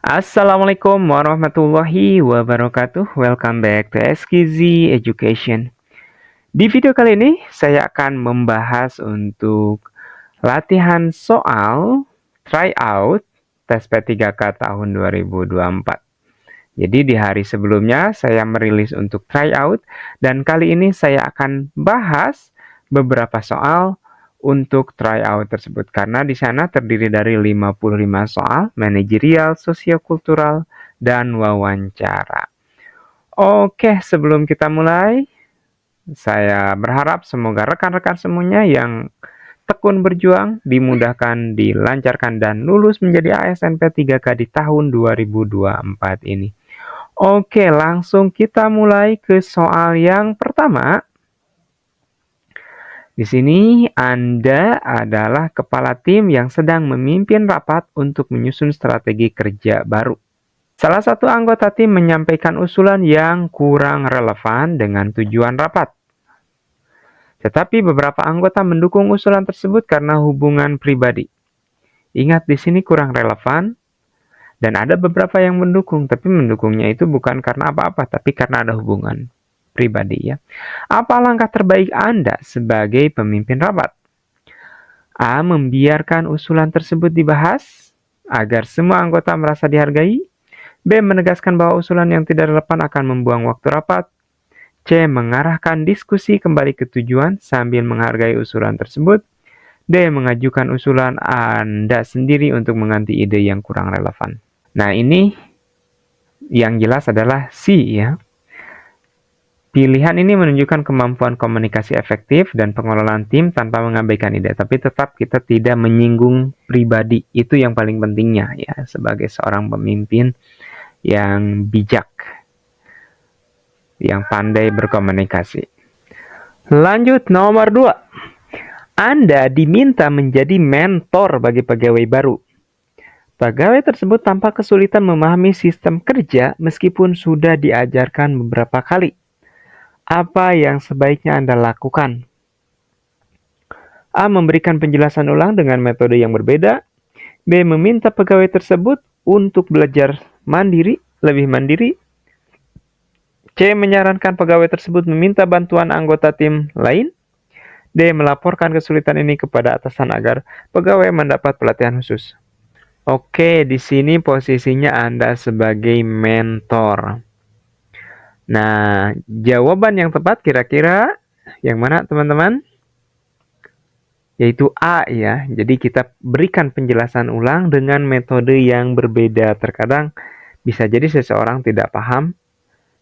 Assalamualaikum warahmatullahi wabarakatuh. Welcome back to SKZ Education. Di video kali ini saya akan membahas untuk latihan soal tryout tes P3K tahun 2024. Jadi di hari sebelumnya saya merilis untuk tryout dan kali ini saya akan bahas beberapa soal untuk tryout tersebut karena di sana terdiri dari 55 soal manajerial, sosiokultural, dan wawancara. Oke, sebelum kita mulai, saya berharap semoga rekan-rekan semuanya yang tekun berjuang, dimudahkan, dilancarkan, dan lulus menjadi ASN P3K di tahun 2024 ini. Oke, langsung kita mulai ke soal yang pertama. Di sini Anda adalah kepala tim yang sedang memimpin rapat untuk menyusun strategi kerja baru. Salah satu anggota tim menyampaikan usulan yang kurang relevan dengan tujuan rapat. Tetapi beberapa anggota mendukung usulan tersebut karena hubungan pribadi. Ingat di sini kurang relevan dan ada beberapa yang mendukung, tapi mendukungnya itu bukan karena apa-apa, tapi karena ada hubungan pribadi ya. Apa langkah terbaik Anda sebagai pemimpin rapat? A. Membiarkan usulan tersebut dibahas agar semua anggota merasa dihargai. B. Menegaskan bahwa usulan yang tidak relevan akan membuang waktu rapat. C. Mengarahkan diskusi kembali ke tujuan sambil menghargai usulan tersebut. D. Mengajukan usulan Anda sendiri untuk mengganti ide yang kurang relevan. Nah, ini yang jelas adalah C ya. Pilihan ini menunjukkan kemampuan komunikasi efektif dan pengelolaan tim tanpa mengabaikan ide, tapi tetap kita tidak menyinggung pribadi. Itu yang paling pentingnya ya, sebagai seorang pemimpin yang bijak, yang pandai berkomunikasi. Lanjut nomor 2. Anda diminta menjadi mentor bagi pegawai baru. Pegawai tersebut tampak kesulitan memahami sistem kerja meskipun sudah diajarkan beberapa kali. Apa yang sebaiknya Anda lakukan? A. Memberikan penjelasan ulang dengan metode yang berbeda. B. Meminta pegawai tersebut untuk belajar lebih mandiri. C. Menyarankan pegawai tersebut meminta bantuan anggota tim lain. D. Melaporkan kesulitan ini kepada atasan agar pegawai mendapat pelatihan khusus. Oke, di sini posisinya Anda sebagai mentor. Nah, jawaban yang tepat kira-kira yang mana teman-teman? Yaitu A ya. Jadi kita berikan penjelasan ulang dengan metode yang berbeda. Terkadang bisa jadi seseorang tidak paham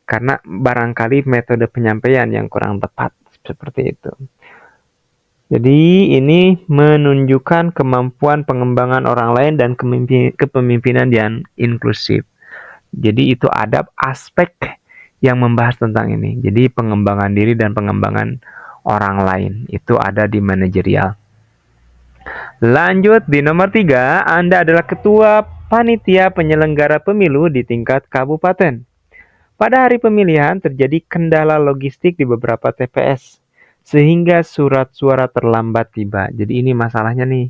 karena barangkali metode penyampaian yang kurang tepat. Seperti itu. Jadi ini menunjukkan kemampuan pengembangan orang lain dan kepemimpinan yang inklusif. Jadi itu ada aspek yang membahas tentang ini. Jadi pengembangan diri dan pengembangan orang lain itu ada di manajerial. Lanjut di nomor 3, Anda adalah ketua panitia penyelenggara pemilu di tingkat kabupaten. Pada hari pemilihan terjadi kendala logistik di beberapa TPS sehingga surat suara terlambat tiba. Jadi ini masalahnya nih.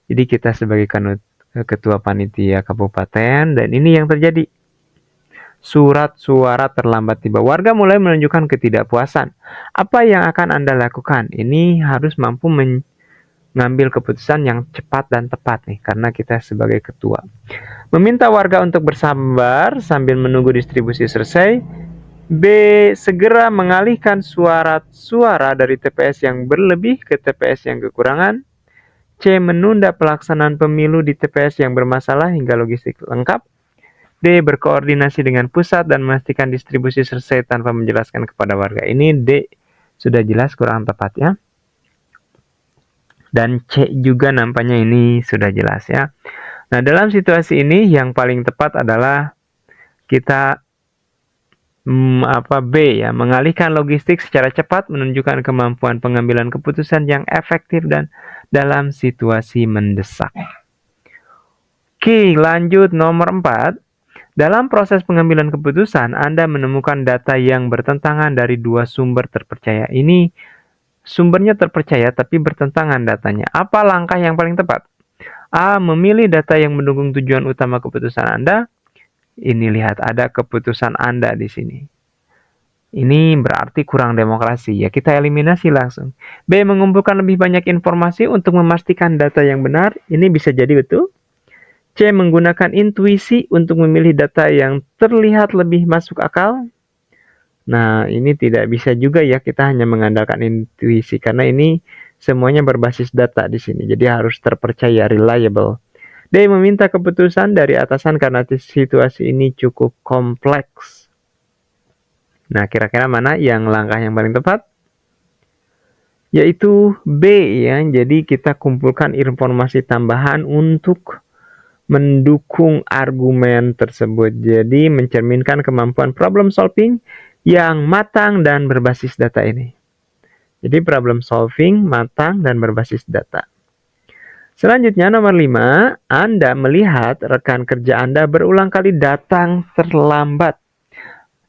Jadi kita sebagai ketua panitia kabupaten dan ini yang terjadi. Surat suara terlambat tiba. Warga mulai menunjukkan ketidakpuasan. Apa yang akan Anda lakukan? Ini harus mampu mengambil keputusan yang cepat dan tepat nih, karena kita sebagai ketua. Meminta warga untuk bersabar sambil menunggu distribusi selesai. B. Segera mengalihkan surat suara dari TPS yang berlebih ke TPS yang kekurangan. C. Menunda pelaksanaan pemilu di TPS yang bermasalah hingga logistik lengkap. D. Berkoordinasi dengan pusat dan memastikan distribusi selesai tanpa menjelaskan kepada warga. Ini D sudah jelas kurang tepat ya. Dan C juga nampaknya ini sudah jelas ya. Nah, dalam situasi ini yang paling tepat adalah kita B ya, mengalihkan logistik secara cepat, menunjukkan kemampuan pengambilan keputusan yang efektif dan dalam situasi mendesak. Oke, lanjut nomor 4. Dalam proses pengambilan keputusan, Anda menemukan data yang bertentangan dari dua sumber terpercaya. Ini sumbernya terpercaya tapi bertentangan datanya. Apa langkah yang paling tepat? A. Memilih data yang mendukung tujuan utama keputusan Anda. Ini lihat, ada keputusan Anda di sini. Ini berarti kurang demokrasi, ya kita eliminasi langsung. B. Mengumpulkan lebih banyak informasi untuk memastikan data yang benar. Ini bisa jadi betul. C. Menggunakan intuisi untuk memilih data yang terlihat lebih masuk akal. Nah, ini tidak bisa juga ya, kita hanya mengandalkan intuisi karena ini semuanya berbasis data di sini. Jadi harus terpercaya, reliable. D. Meminta keputusan dari atasan karena situasi ini cukup kompleks. Nah, kira-kira mana yang langkah yang paling tepat? Yaitu B ya. Jadi kita kumpulkan informasi tambahan untuk mendukung argumen tersebut. Jadi mencerminkan kemampuan problem solving yang matang dan berbasis data ini. Jadi problem solving matang dan berbasis data. Selanjutnya nomor 5, Anda melihat rekan kerja Anda berulang kali datang terlambat.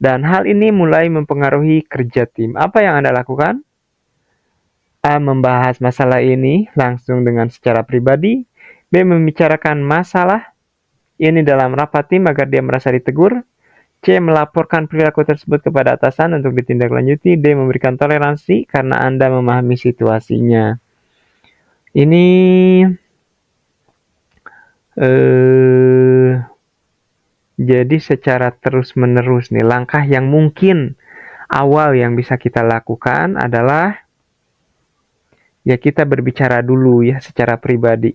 Dan hal ini mulai mempengaruhi kerja tim. Apa yang Anda lakukan? A. Membahas masalah ini langsung dengan secara pribadi. B. Membicarakan masalah ini dalam rapat tim agar dia merasa ditegur. C. Melaporkan perilaku tersebut kepada atasan untuk ditindaklanjuti. D. Memberikan toleransi karena Anda memahami situasinya. Ini jadi secara terus-menerus nih, langkah yang mungkin awal yang bisa kita lakukan adalah ya kita berbicara dulu ya secara pribadi.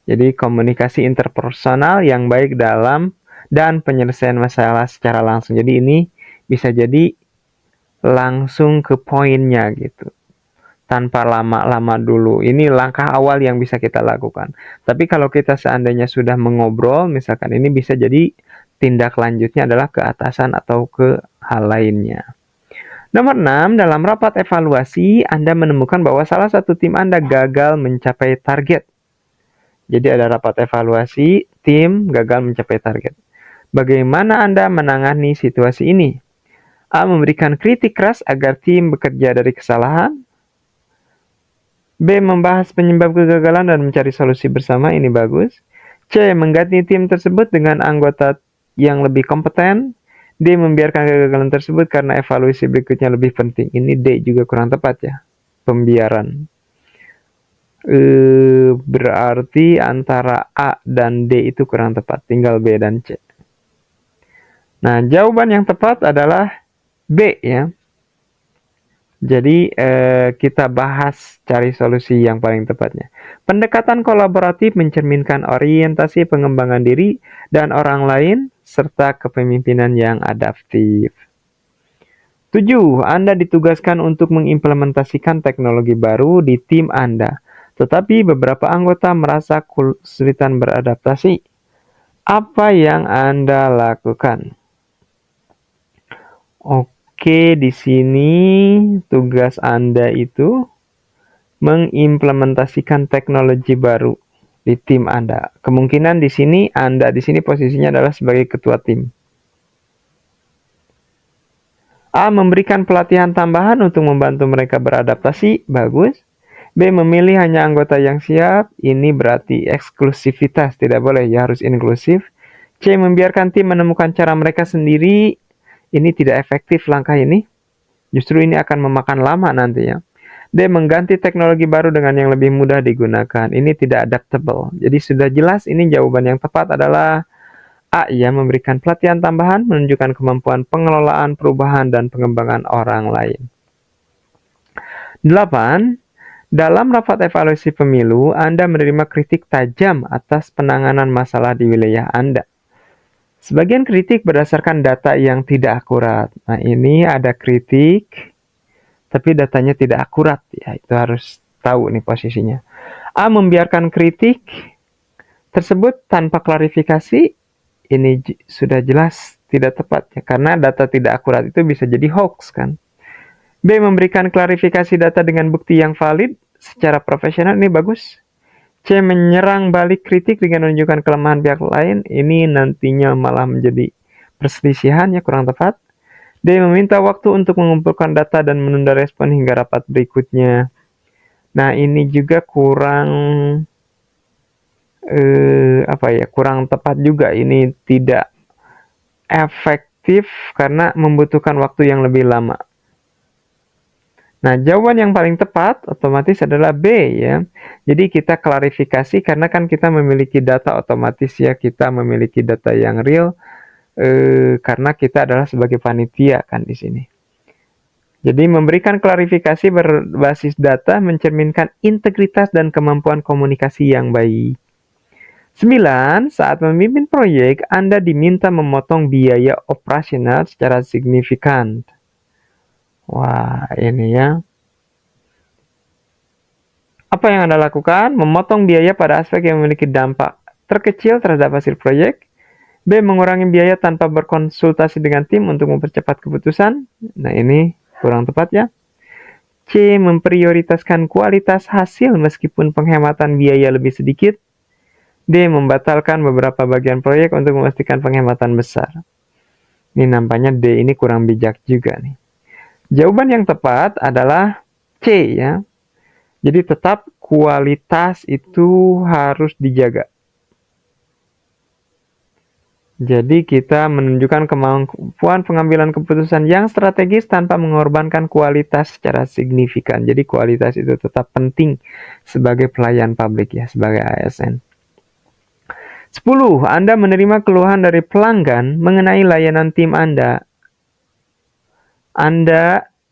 Jadi komunikasi interpersonal yang baik dalam dan penyelesaian masalah secara langsung. Jadi ini bisa jadi langsung ke poinnya gitu. Tanpa lama-lama dulu. Ini langkah awal yang bisa kita lakukan. Tapi kalau kita seandainya sudah mengobrol, misalkan ini bisa jadi tindak lanjutnya adalah ke atasan atau ke hal lainnya. Nomor 6, dalam rapat evaluasi, Anda menemukan bahwa salah satu tim Anda gagal mencapai target. Jadi ada rapat evaluasi, tim gagal mencapai target. Bagaimana Anda menangani situasi ini? A. Memberikan kritik keras agar tim bekerja dari kesalahan. B. Membahas penyebab kegagalan dan mencari solusi bersama. Ini bagus. C. Mengganti tim tersebut dengan anggota yang lebih kompeten. D. Membiarkan kegagalan tersebut karena evaluasi berikutnya lebih penting. Ini D juga kurang tepat ya. Pembiaran. Berarti antara A dan D itu kurang tepat. Tinggal B dan C. Nah, jawaban yang tepat adalah B ya. Jadi kita bahas cari solusi yang paling tepatnya. Pendekatan kolaboratif mencerminkan orientasi pengembangan diri dan orang lain serta kepemimpinan yang adaptif. 7. Anda ditugaskan untuk mengimplementasikan teknologi baru di tim Anda, tetapi beberapa anggota merasa kesulitan beradaptasi. Apa yang Anda lakukan? Oke, di sini tugas Anda itu mengimplementasikan teknologi baru di tim Anda. Kemungkinan di sini Anda di sini posisinya adalah sebagai ketua tim. A. Memberikan pelatihan tambahan untuk membantu mereka beradaptasi. Bagus. B. Memilih hanya anggota yang siap. Ini berarti eksklusivitas. Tidak boleh, ya harus inklusif. C. Membiarkan tim menemukan cara mereka sendiri. Ini tidak efektif langkah ini. Justru ini akan memakan lama nantinya. D. Mengganti teknologi baru dengan yang lebih mudah digunakan. Ini tidak adaptable. Jadi sudah jelas ini jawaban yang tepat adalah A. Ya, memberikan pelatihan tambahan, menunjukkan kemampuan pengelolaan, perubahan, dan pengembangan orang lain. 8. Dalam rapat evaluasi pemilu, Anda menerima kritik tajam atas penanganan masalah di wilayah Anda. Sebagian kritik berdasarkan data yang tidak akurat. Nah, ini ada kritik, tapi datanya tidak akurat. Ya, itu harus tahu nih posisinya. A. Membiarkan kritik tersebut tanpa klarifikasi. Ini sudah jelas tidak tepat ya, karena data tidak akurat itu bisa jadi hoax kan. B. Memberikan klarifikasi data dengan bukti yang valid secara profesional. Ini bagus. C. Menyerang balik kritik dengan menunjukkan kelemahan pihak lain. Ini nantinya malah menjadi perselisihan ya, kurang tepat. D. Meminta waktu untuk mengumpulkan data dan menunda respon hingga rapat berikutnya. Nah, ini juga kurang kurang tepat juga, ini tidak efektif karena membutuhkan waktu yang lebih lama. Nah, jawaban yang paling tepat otomatis adalah B ya. Jadi kita klarifikasi karena kan kita memiliki data otomatis ya, kita memiliki data yang real karena kita adalah sebagai panitia kan di sini. Jadi memberikan klarifikasi berbasis data mencerminkan integritas dan kemampuan komunikasi yang baik. 9. Saat memimpin proyek, Anda diminta memotong biaya operasional secara signifikan. Wah, ini ya. Apa yang Anda lakukan? Memotong biaya pada aspek yang memiliki dampak terkecil terhadap hasil proyek. B. Mengurangi biaya tanpa berkonsultasi dengan tim untuk mempercepat keputusan. Nah, ini kurang tepat ya. C. Memprioritaskan kualitas hasil meskipun penghematan biaya lebih sedikit. D. Membatalkan beberapa bagian proyek untuk memastikan penghematan besar. Ini nampaknya D ini kurang bijak juga nih. Jawaban yang tepat adalah C ya. Jadi tetap kualitas itu harus dijaga. Jadi kita menunjukkan kemampuan pengambilan keputusan yang strategis tanpa mengorbankan kualitas secara signifikan. Jadi kualitas itu tetap penting sebagai pelayan publik ya, sebagai ASN. 10. Anda menerima keluhan dari pelanggan mengenai layanan tim Anda.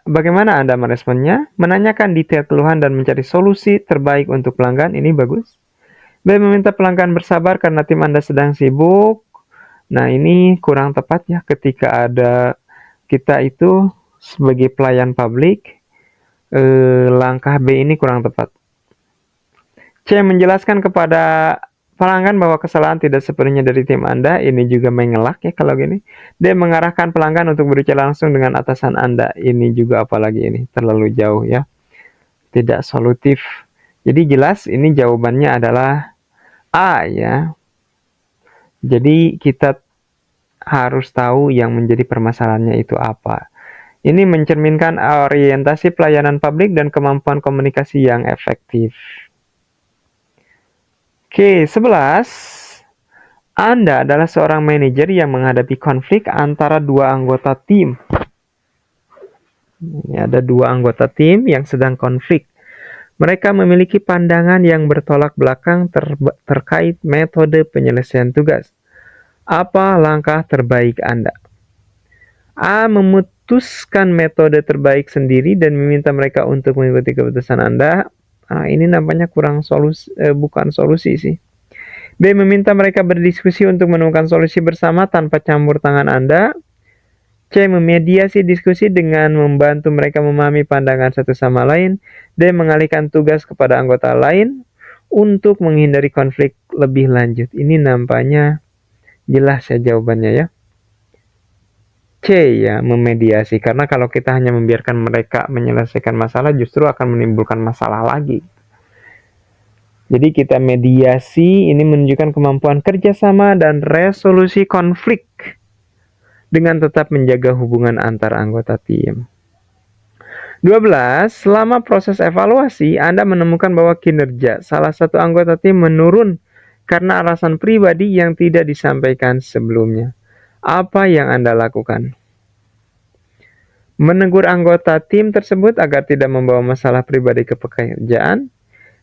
Bagaimana Anda meresponnya? Menanyakan detail keluhan dan mencari solusi terbaik untuk pelanggan. Ini bagus. B. Meminta pelanggan bersabar karena tim Anda sedang sibuk. Nah, ini kurang tepat ya ketika ada kita itu sebagai pelayan publik. Langkah B ini kurang tepat. C. Menjelaskan kepada pelanggan bahwa kesalahan tidak sepenuhnya dari tim Anda. Ini juga mengelak ya kalau gini. D. Mengarahkan pelanggan untuk berbicara langsung dengan atasan Anda. Ini juga apalagi ini terlalu jauh ya. Tidak solutif. Jadi jelas ini jawabannya adalah A ya. Jadi kita harus tahu yang menjadi permasalahannya itu apa. Ini mencerminkan orientasi pelayanan publik dan kemampuan komunikasi yang efektif. Oke, 11. Anda adalah seorang manajer yang menghadapi konflik antara dua anggota tim. Ini ada dua anggota tim yang sedang konflik. Mereka memiliki pandangan yang bertolak belakang terkait metode penyelesaian tugas. Apa langkah terbaik Anda? A. Memutuskan metode terbaik sendiri dan meminta mereka untuk mengikuti keputusan Anda. Ini nampaknya bukan solusi sih. B. Meminta mereka berdiskusi untuk menemukan solusi bersama tanpa campur tangan Anda. C. Memediasi diskusi dengan membantu mereka memahami pandangan satu sama lain. D. Mengalihkan tugas kepada anggota lain untuk menghindari konflik lebih lanjut. Ini nampaknya jelas ya jawabannya ya. C ya, memediasi. Karena kalau kita hanya membiarkan mereka menyelesaikan masalah, justru akan menimbulkan masalah lagi. Jadi kita mediasi, ini menunjukkan kemampuan kerjasama dan resolusi konflik dengan tetap menjaga hubungan antar anggota tim. 12. Selama proses evaluasi, Anda menemukan bahwa kinerja salah satu anggota tim menurun karena alasan pribadi yang tidak disampaikan sebelumnya. Apa yang Anda lakukan? Menegur anggota tim tersebut agar tidak membawa masalah pribadi ke pekerjaan.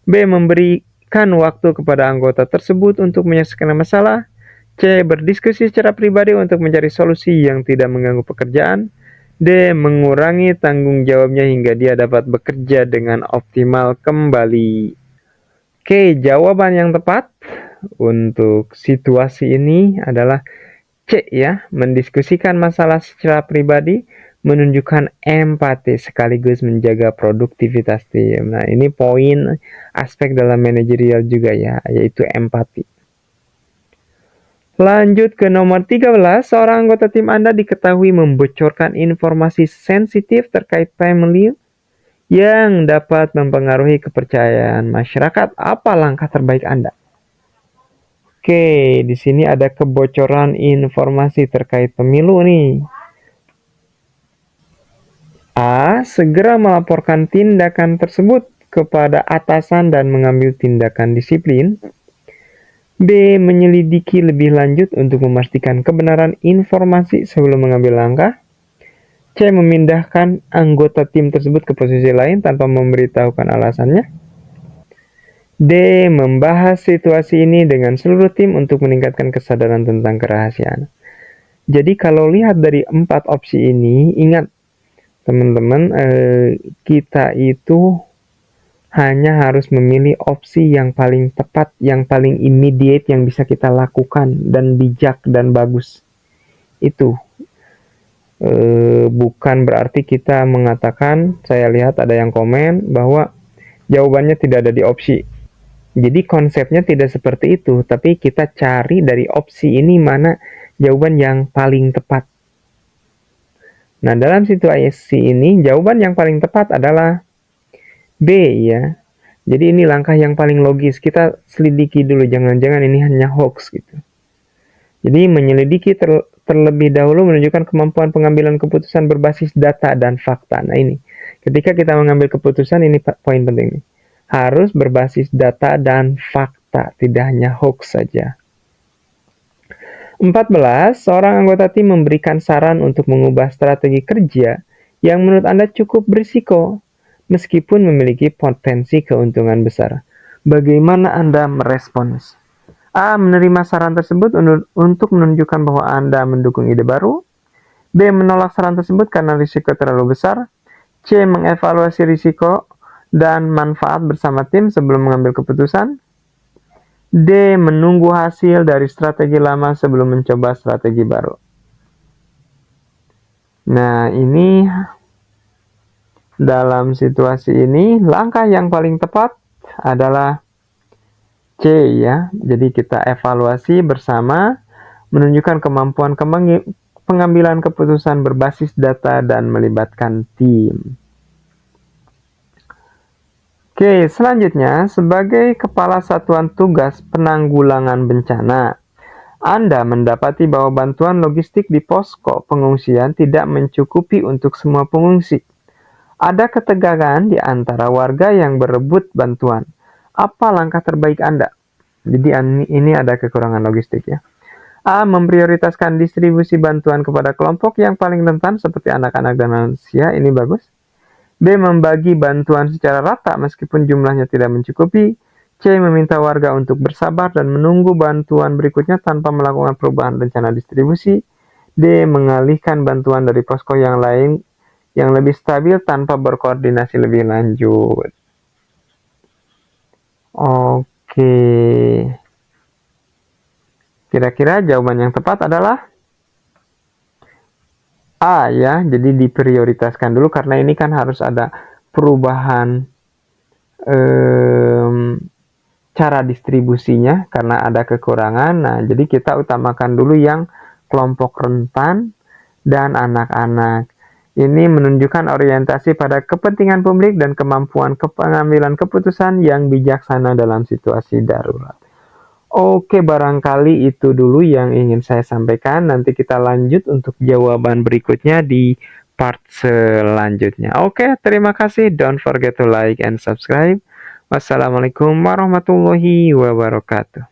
B. Memberikan waktu kepada anggota tersebut untuk menyelesaikan masalah. C. Berdiskusi secara pribadi untuk mencari solusi yang tidak mengganggu pekerjaan. D. Mengurangi tanggung jawabnya hingga dia dapat bekerja dengan optimal kembali. Oke, jawaban yang tepat untuk situasi ini adalah C ya, mendiskusikan masalah secara pribadi, menunjukkan empati sekaligus menjaga produktivitas tim. Nah, ini poin aspek dalam manajerial juga ya, yaitu empati. Lanjut ke nomor 13, seorang anggota tim Anda diketahui membocorkan informasi sensitif terkait family yang dapat mempengaruhi kepercayaan masyarakat. Apa langkah terbaik Anda? Oke, di sini ada kebocoran informasi terkait pemilu nih. A. Segera melaporkan tindakan tersebut kepada atasan dan mengambil tindakan disiplin. B. Menyelidiki lebih lanjut untuk memastikan kebenaran informasi sebelum mengambil langkah. C. Memindahkan anggota tim tersebut ke posisi lain tanpa memberitahukan alasannya. D. Membahas situasi ini dengan seluruh tim untuk meningkatkan kesadaran tentang kerahasiaan. Jadi kalau lihat dari 4 opsi ini, ingat teman-teman, kita itu hanya harus memilih opsi yang paling tepat, yang paling immediate, yang bisa kita lakukan dan bijak dan bagus. Itu bukan berarti kita mengatakan, saya lihat ada yang komen bahwa jawabannya tidak ada di opsi. Jadi konsepnya tidak seperti itu, tapi kita cari dari opsi ini mana jawaban yang paling tepat. Nah, dalam situasi ini jawaban yang paling tepat adalah B ya. Jadi ini langkah yang paling logis. Kita selidiki dulu, jangan-jangan ini hanya hoax gitu. Jadi menyelidiki terlebih dahulu menunjukkan kemampuan pengambilan keputusan berbasis data dan fakta. Nah ini, ketika kita mengambil keputusan, ini poin penting nih. Harus berbasis data dan fakta, tidak hanya hoax saja. 14. Seorang anggota tim memberikan saran untuk mengubah strategi kerja yang menurut Anda cukup berisiko, meskipun memiliki potensi keuntungan besar. Bagaimana Anda merespons? A. Menerima saran tersebut untuk menunjukkan bahwa Anda mendukung ide baru. B. Menolak saran tersebut karena risiko terlalu besar. C. Mengevaluasi risiko dan manfaat bersama tim sebelum mengambil keputusan. D. Menunggu hasil dari strategi lama sebelum mencoba strategi baru. Nah, ini dalam situasi ini langkah yang paling tepat adalah C ya. Jadi kita evaluasi bersama, menunjukkan kemampuan pengambilan keputusan berbasis data dan melibatkan tim. Oke, selanjutnya sebagai Kepala Satuan Tugas Penanggulangan Bencana, Anda mendapati bahwa bantuan logistik di posko pengungsian tidak mencukupi untuk semua pengungsi. Ada ketegangan di antara warga yang berebut bantuan. Apa langkah terbaik Anda? Jadi ini ada kekurangan logistik ya. A. Memprioritaskan distribusi bantuan kepada kelompok yang paling rentan seperti anak-anak dan lansia. Ini bagus. B. Membagi bantuan secara rata meskipun jumlahnya tidak mencukupi. C. Meminta warga untuk bersabar dan menunggu bantuan berikutnya tanpa melakukan perubahan rencana distribusi. D. Mengalihkan bantuan dari posko yang lain yang lebih stabil tanpa berkoordinasi lebih lanjut. Oke. Kira-kira jawaban yang tepat adalah A ya, jadi diprioritaskan dulu karena ini kan harus ada perubahan cara distribusinya karena ada kekurangan. Nah, jadi kita utamakan dulu yang kelompok rentan dan anak-anak. Ini menunjukkan orientasi pada kepentingan publik dan kemampuan pengambilan keputusan yang bijaksana dalam situasi darurat. Oke, barangkali itu dulu yang ingin saya sampaikan. Nanti kita lanjut untuk jawaban berikutnya di part selanjutnya. Oke, terima kasih. Don't forget to like and subscribe. Wassalamualaikum warahmatullahi wabarakatuh.